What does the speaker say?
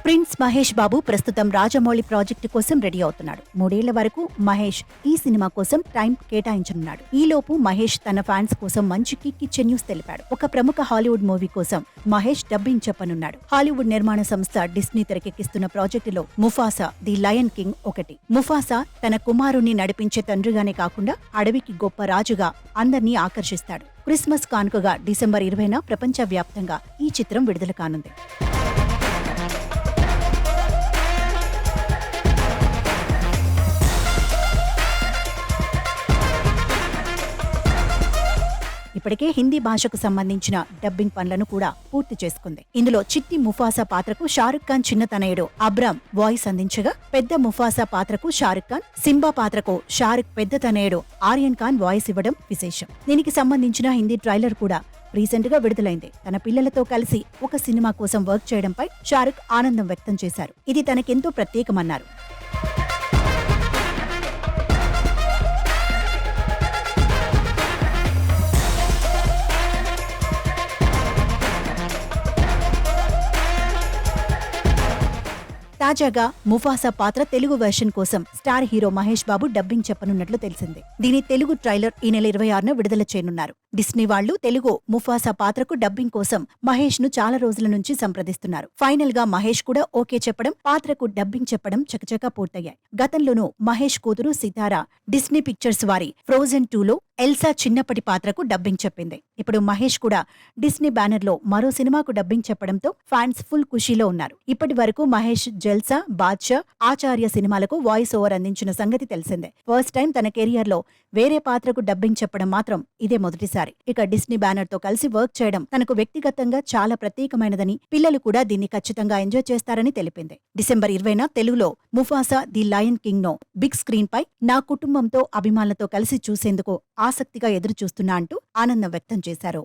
Prince Mahesh Babu ప్రస్తుతం Rajamouli project కోసం ready అవుతున్నాడు. 3 ఏళ్ల వరకు మహేష్ ఈ సినిమా కోసం టైం కేటాయించనున్నాడు. ఈలోపు మహేష్ తన ఫ్యాన్స్ కోసం మంచి కిక్ ఇచ్చే న్యూస్ తెలిపాడు. ఒక ప్రముఖ హాలీవుడ్ మూవీ కోసం మహేష్ డబ్బింగ్ చెప్పనున్నాడు. హాలీవుడ్ నిర్మాణ సంస్థ డిస్నీ తెరకెక్కిస్తున్న ప్రాజెక్టులో ముఫాసా ది లయన్ కింగ్ ఒకటి. ముఫాసా తన కుమారుణ్ణి నడిపించే తండ్రిగానే కాకుండా అడవికి గొప్ప రాజుగా అందర్నీ ఆకర్షిస్తాడు. క్రిస్మస్ కానుకగా డిసెంబర్ 20న ప్రపంచవ్యాప్తంగా ఈ చిత్రం విడుదల కానుంది. ఇప్పటికే హిందీ భాషకు సంబంధించిన డబ్బింగ్ పనులను కూడా పూర్తి చేసుకుంది. ఇందులో చిట్టి ముఫాసా పాత్రకు షారుఖ్ ఖాన్ చిన్న తనయుడు అబ్రామ్ వాయిస్ అందించగా, పెద్ద ముఫాసా పాత్రకు షారుఖ్ ఖాన్, సింబా పాత్రకు షారుఖ్ పెద్ద తనయుడు ఆర్యన్ ఖాన్ వాయిస్ ఇవ్వడం విశేషం. దీనికి సంబంధించిన హిందీ ట్రైలర్ కూడా రీసెంట్ గా విడుదలైంది. తన పిల్లలతో కలిసి ఒక సినిమా కోసం వర్క్ చేయడంపై షారుఖ్ ఆనందం వ్యక్తం చేశారు. ఇది తనకెంతో ప్రత్యేకమన్నారు. తాజాగా ముఫాసా పాత్ర తెలుగు వెర్షన్ కోసం star hero Mahesh Babu dubbing చెప్పనున్నట్లు తెలిసింది. దీని తెలుగు ట్రైలర్ ఈ నెల 26న విడుదల చేయనున్నారు. డిస్నీ వాళ్లు తెలుగు ముఫాసా పాత్రకు డబ్బింగ్ కోసం మహేష్ ను చాలా రోజుల నుంచి సంప్రదిస్తున్నారు. ఫైనల్ గా మహేష్ కూడా ఓకే చెప్పడం, పాత్రకు డబ్బింగ్ చెప్పడం చకచకా పూర్తయ్యాయి. గతంలోనూ మహేష్ కూతురు సితారా డిస్నీ పిక్చర్స్ వారి ఫ్రోజెన్ 2లో ఎల్సా చిన్నప్పటి పాత్రకు డబ్బింగ్ చెప్పింది. ఇప్పుడు మహేష్ కూడా డిస్నీ బ్యానర్ లో మరో సినిమాకు డబ్బింగ్ చెప్పడంతో ఫ్యాన్స్ ఫుల్ ఖుషీలో ఉన్నారు. ఇప్పటి వరకు మహేష్ జల్సా, బాద్షా, ఆచార్య సినిమాలకు వాయిస్ ఓవర్ అందించిన సంగతి తెలిసిందే. ఫస్ట్ టైం తన కెరియర్ లో వేరే పాత్రకు డబ్బింగ్ చెప్పడం మాత్రం ఇదే మొదటిసారి. ఇక డిస్నీ బ్యానర్ తో కలిసి వర్క్ చేయడం తనకు వ్యక్తిగతంగా చాలా ప్రత్యేకమైనదని, పిల్లలు కూడా దీన్ని ఖచ్చితంగా ఎంజాయ్ చేస్తారని తెలిపింది. డిసెంబర్ 20న తెలుగులో ముఫాసా ది లయన్ కింగ్ నో బిగ్ స్క్రీన్ పై నా కుటుంబంతో, అభిమానులతో కలిసి చూసేందుకు ఆసక్తిగా ఎదురు చూస్తున్నా అంటూ ఆనందం వ్యక్తం చేశారు.